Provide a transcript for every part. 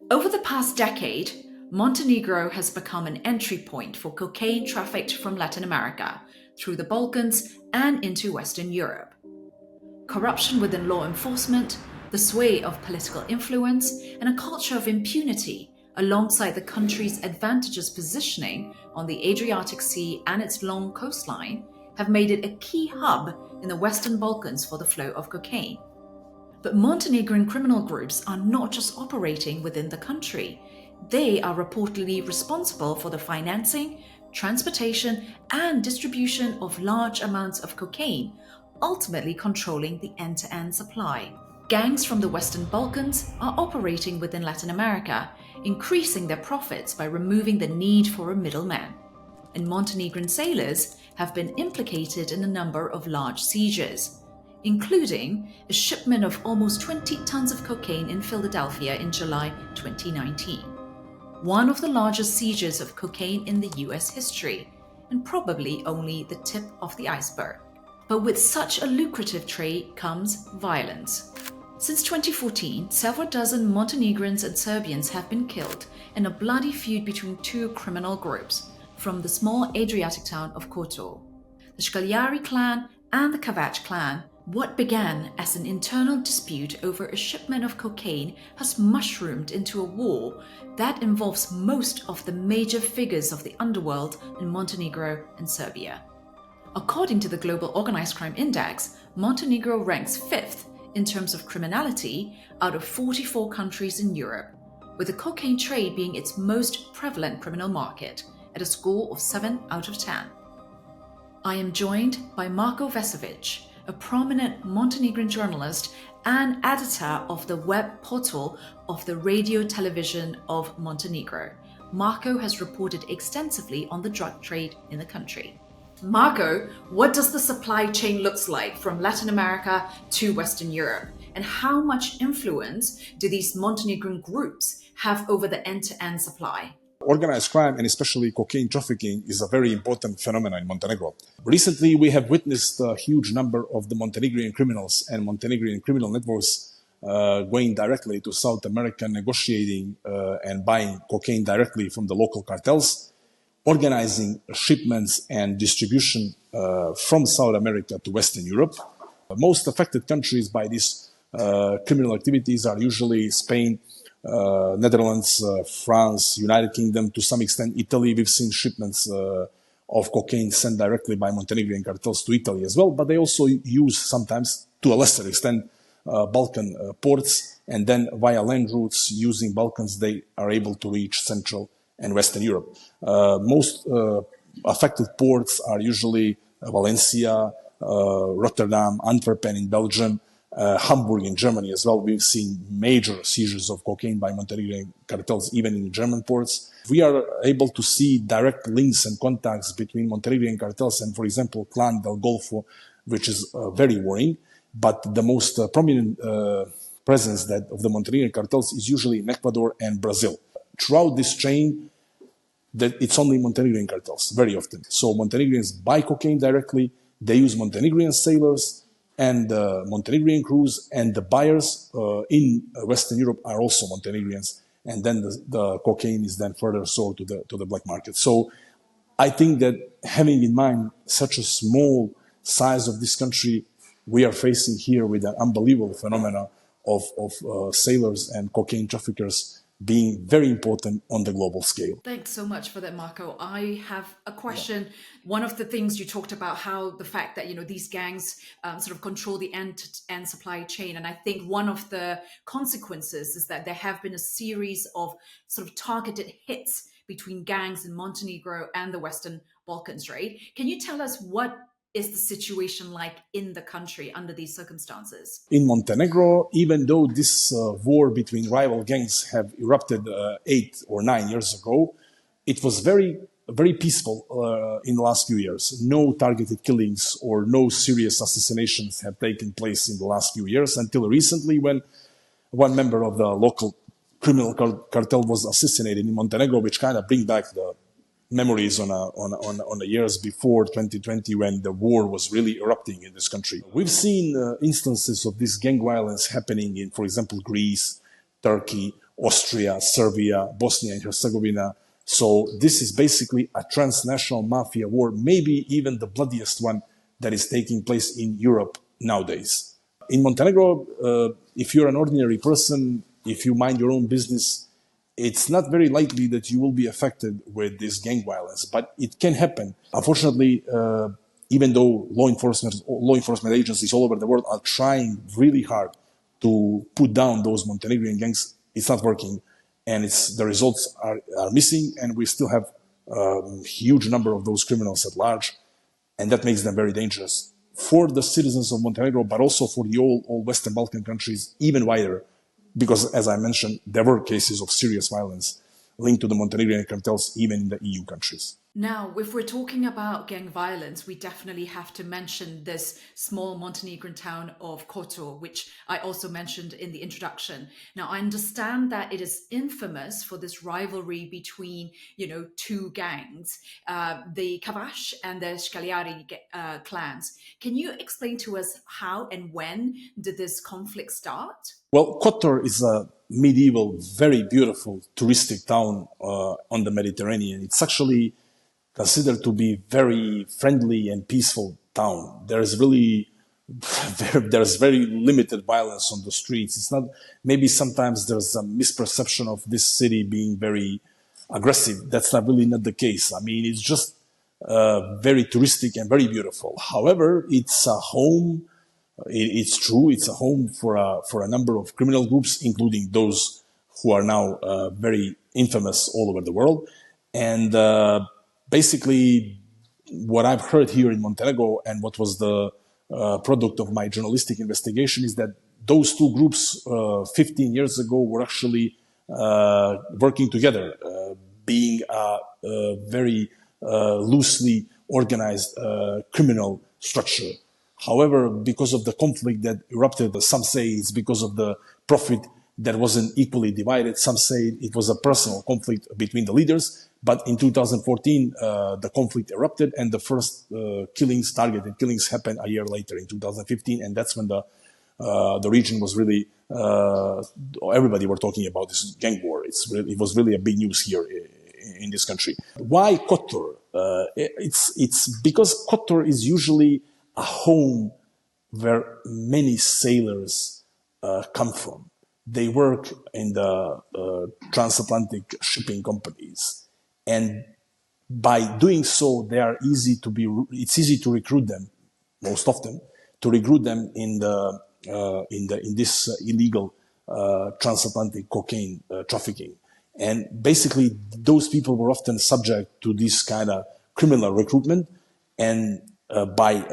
Over the past decade, Montenegro has become an entry point for cocaine trafficked from Latin America through the Balkans and into Western Europe. Corruption within law enforcement, the sway of political influence, and a culture of impunity, alongside the country's advantageous positioning on the Adriatic Sea and its long coastline, have made it a key hub in the Western Balkans for the flow of cocaine. But Montenegrin criminal groups are not just operating within the country. They are reportedly responsible for the financing, transportation, and distribution of large amounts of cocaine, ultimately controlling the end-to-end supply. Gangs from the Western Balkans are operating within Latin America, increasing their profits by removing the need for a middleman. And Montenegrin sailors have been implicated in a number of large sieges, including a shipment of almost 20 tons of cocaine in Philadelphia in July 2019. One of the largest sieges of cocaine in the US history, and probably only the tip of the iceberg. But with such a lucrative trade comes violence. Since 2014, several dozen Montenegrins and Serbians have been killed in a bloody feud between two criminal groups from the small Adriatic town of Kotor. The Škaljari clan and the Kavač Clan. What began as an internal dispute over a shipment of cocaine has mushroomed into a war that involves most of the major figures of the underworld in Montenegro and Serbia. According to the Global Organized Crime Index, Montenegro ranks 5th in terms of criminality out of 44 countries in Europe, with the cocaine trade being its most prevalent criminal market at a score of 7 out of 10. I am joined by Marko Vesovic, a prominent Montenegrin journalist and editor of the web portal of the Radio Television of Montenegro. Marko has reported extensively on the drug trade in the country. Marko, what does the supply chain look like from Latin America to Western Europe? And how much influence do these Montenegrin groups have over the end-to-end supply? Organized crime, and especially cocaine trafficking, is a very important phenomenon in Montenegro. Recently, we have witnessed a huge number of the Montenegrin criminals and Montenegrin criminal networks going directly to South America, negotiating and buying cocaine directly from the local cartels, organizing shipments and distribution from South America to Western Europe. Most affected countries by these criminal activities are usually Spain, Netherlands, France, United Kingdom, to some extent Italy. We've seen shipments of cocaine sent directly by Montenegrin cartels to Italy as well, but they also use sometimes, to a lesser extent, Balkan ports, and then via land routes using Balkans they are able to reach Central and Western Europe. Most affected ports are usually Valencia, Rotterdam, Antwerp in Belgium, Hamburg in Germany as well. We've seen major seizures of cocaine by Montenegrin cartels, even in German ports. We are able to see direct links and contacts between Montenegrin cartels and, for example, Clan del Golfo, which is very worrying. But the most prominent presence of the Montenegrin cartels is usually in Ecuador and Brazil. Throughout this chain, it's only Montenegrin cartels, very often. So Montenegrins buy cocaine directly, they use Montenegrin sailors and Montenegrin crews, and the buyers in Western Europe are also Montenegrins, and then the cocaine is then further sold to the black market. So I think that having in mind such a small size of this country, we are facing here with an unbelievable phenomena of sailors and cocaine traffickers being very important on the global scale. Thanks so much for that, Marko. I have a question. Yeah. One of the things you talked about, how the fact that, these gangs sort of control the end-to-end supply chain. And I think one of the consequences is that there have been a series of sort of targeted hits between gangs in Montenegro and the Western Balkans, right? Can you tell us what is the situation like in the country under these circumstances? In Montenegro, even though this war between rival gangs have erupted 8 or 9 years ago, it was very, very peaceful in the last few years. No targeted killings or no serious assassinations have taken place in the last few years, until recently when one member of the local criminal cartel was assassinated in Montenegro, which kind of bring back the memories on the years before 2020, when the war was really erupting in this country. We've seen instances of this gang violence happening in, for example, Greece, Turkey, Austria, Serbia, Bosnia and Herzegovina. So this is basically a transnational mafia war, maybe even the bloodiest one that is taking place in Europe nowadays. In Montenegro, if you're an ordinary person, if you mind your own business, it's not very likely that you will be affected with this gang violence, but it can happen. Unfortunately, even though law enforcement agencies all over the world are trying really hard to put down those Montenegrin gangs, it's not working, and the results are missing, and we still have a huge number of those criminals at large, and that makes them very dangerous for the citizens of Montenegro, but also for the all Western Balkan countries, even wider, because, as I mentioned, there were cases of serious violence linked to the Montenegrin cartels, even in the EU countries. Now, if we're talking about gang violence, we definitely have to mention this small Montenegrin town of Kotor, which I also mentioned in the introduction. Now, I understand that it is infamous for this rivalry between, two gangs, the Kavač and the Škaljari clans. Can you explain to us how and when did this conflict start? Well, Kotor is a medieval, very beautiful touristic town on the Mediterranean. It's actually considered to be very friendly and peaceful town. There's very limited violence on the streets. It's not, maybe sometimes there's a misperception of this city being very aggressive. That's not the case. I mean, it's just very touristic and very beautiful. However, it's a home. It's true. It's a home for a number of criminal groups, including those who are now very infamous all over the world. And basically, what I've heard here in Montenegro and what was the product of my journalistic investigation is that those two groups 15 years ago were actually working together, being a very loosely organized criminal structure. However, because of the conflict that erupted, some say it's because of the profit that wasn't equally divided. Some say it was a personal conflict between the leaders. But in 2014, the conflict erupted, and the first targeted killings happened a year later in 2015, and that's when the region was really everybody were talking about this gang war. It was really a big news here in this country. Why Kotor? It's because Kotor is usually a home where many sailors come from. They work in the transatlantic shipping companies. And by doing so, it's easy to recruit them, most of them, to recruit them in this illegal transatlantic cocaine trafficking. And basically, those people were often subject to this kind of criminal recruitment. And by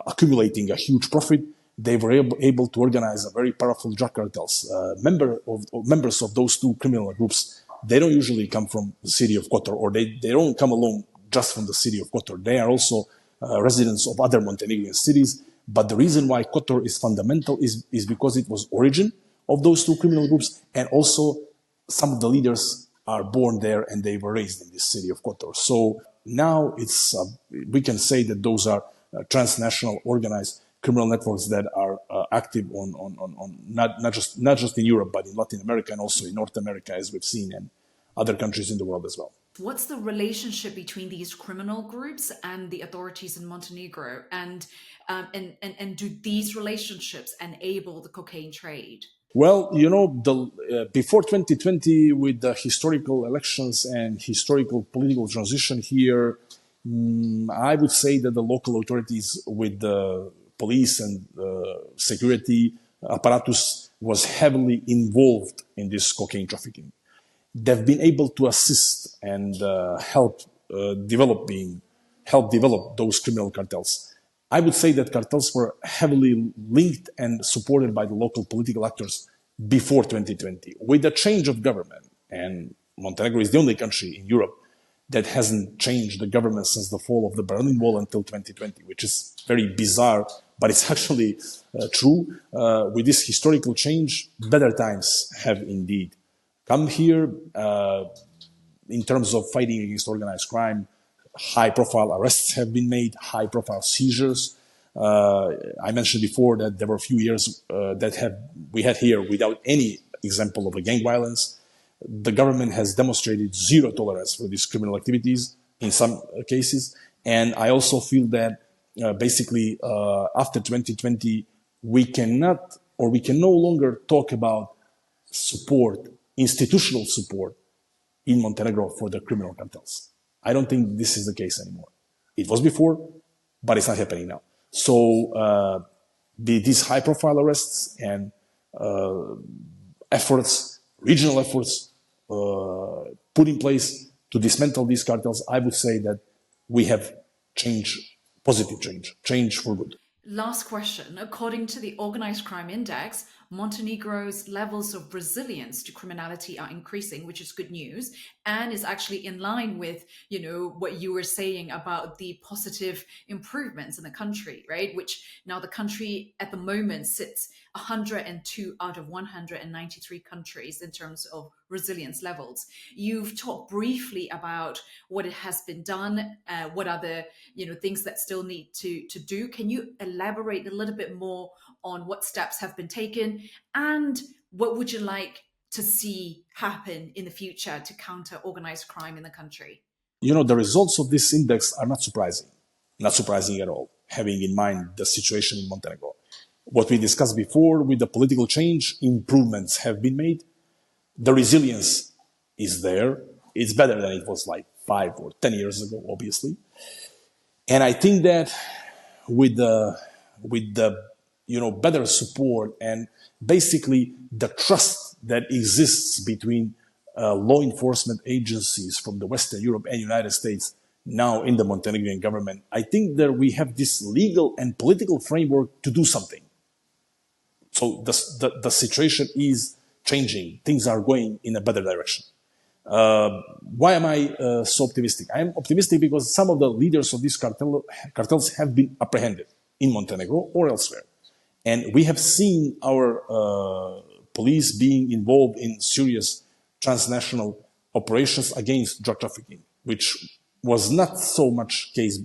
accumulating a huge profit, they were able to organize a very powerful drug cartels. Members of those two criminal groups, they don't usually come from the city of Kotor, or they don't come alone just from the city of Kotor. They are also residents of other Montenegrin cities. But the reason why Kotor is fundamental is because it was origin of those two criminal groups, and also some of the leaders are born there and they were raised in this city of Kotor. So now we can say that those are transnational organized criminal networks that are active on not just in Europe, but in Latin America and also in North America, as we've seen, and other countries in the world as well. What's the relationship between these criminal groups and the authorities in Montenegro, and do these relationships enable the cocaine trade? Well, before 2020, with the historical elections and historical political transition here, I would say that the local authorities with the police and security apparatus was heavily involved in this cocaine trafficking. They've been able to assist and help develop those criminal cartels. I would say that cartels were heavily linked and supported by the local political actors before 2020. With the change of government, and Montenegro is the only country in Europe that hasn't changed the government since the fall of the Berlin Wall until 2020, which is very bizarre, but it's actually true. With this historical change, better times have indeed come here in terms of fighting against organized crime. High-profile arrests have been made, high-profile seizures. I mentioned before that there were a few years that we had here without any example of a gang violence. The government has demonstrated zero tolerance for these criminal activities in some cases. And I also feel that basically after 2020, we cannot or we can no longer talk about support, institutional support in Montenegro for the criminal cartels. I don't think this is the case anymore. It was before, but it's not happening now. So these high-profile arrests and efforts, regional efforts put in place to dismantle these cartels, I would say that we have change, positive change for good. Last question. According to the Organized Crime Index, Montenegro's levels of resilience to criminality are increasing, which is good news, and is actually in line with, what you were saying about the positive improvements in the country, right? Which now the country at the moment sits 102 out of 193 countries in terms of resilience levels. You've talked briefly about what it has been done, what are the things that still need to do. Can you elaborate a little bit more on what steps have been taken and what would you like to see happen in the future to counter organized crime in the country? The results of this index are not surprising at all, having in mind the situation in Montenegro. What we discussed before with the political change, improvements have been made. The resilience is there. It's better than it was like 5 or 10 years ago, obviously. And I think that with the better support and basically the trust that exists between law enforcement agencies from the Western Europe and United States now in the Montenegrin government, I think that we have this legal and political framework to do something. So the situation is changing. Things are going in a better direction. Why am I so optimistic? I am optimistic because some of the leaders of these cartels have been apprehended in Montenegro or elsewhere. And we have seen our police being involved in serious transnational operations against drug trafficking, which was not so much case,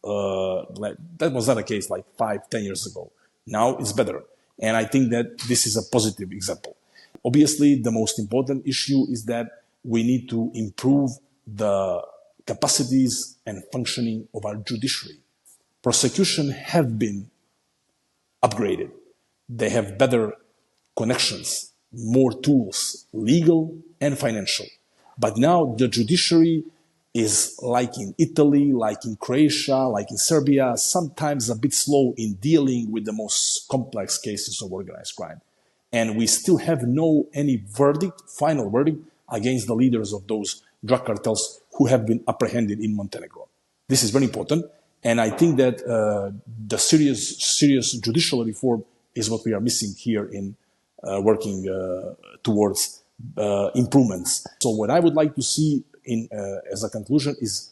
that was not a case like 5-10 years ago. Now it's better. And I think that this is a positive example. Obviously, the most important issue is that we need to improve the capacities and functioning of our judiciary. Prosecution have been upgraded. They have better connections, more tools, legal and financial. But now the judiciary is like in Italy, like in Croatia, like in Serbia, sometimes a bit slow in dealing with the most complex cases of organized crime. And we still have any final verdict against the leaders of those drug cartels who have been apprehended in Montenegro. This is very important. And I think that the serious judicial reform is what we are missing here in working towards improvements. So what I would like to see as a conclusion is,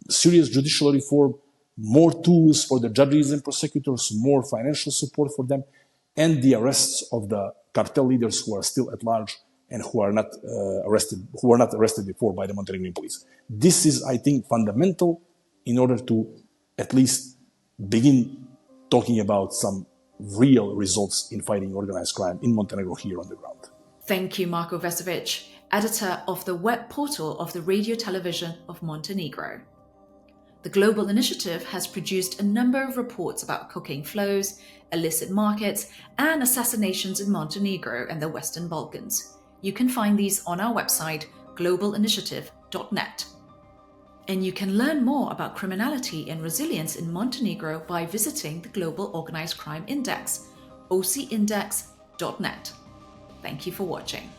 serious judicial reform, more tools for the judges and prosecutors, more financial support for them, and the arrests of the cartel leaders who are still at large and who are not arrested before by the Montenegrin police. This is, I think, fundamental in order to at least begin talking about some real results in fighting organized crime in Montenegro here on the ground. Thank you, Marko Vesovic, editor of the web portal of the Radio Television of Montenegro. The Global Initiative has produced a number of reports about cocaine flows, illicit markets, and assassinations in Montenegro and the Western Balkans. You can find these on our website, globalinitiative.net. And you can learn more about criminality and resilience in Montenegro by visiting the Global Organized Crime Index, ocindex.net. Thank you for watching.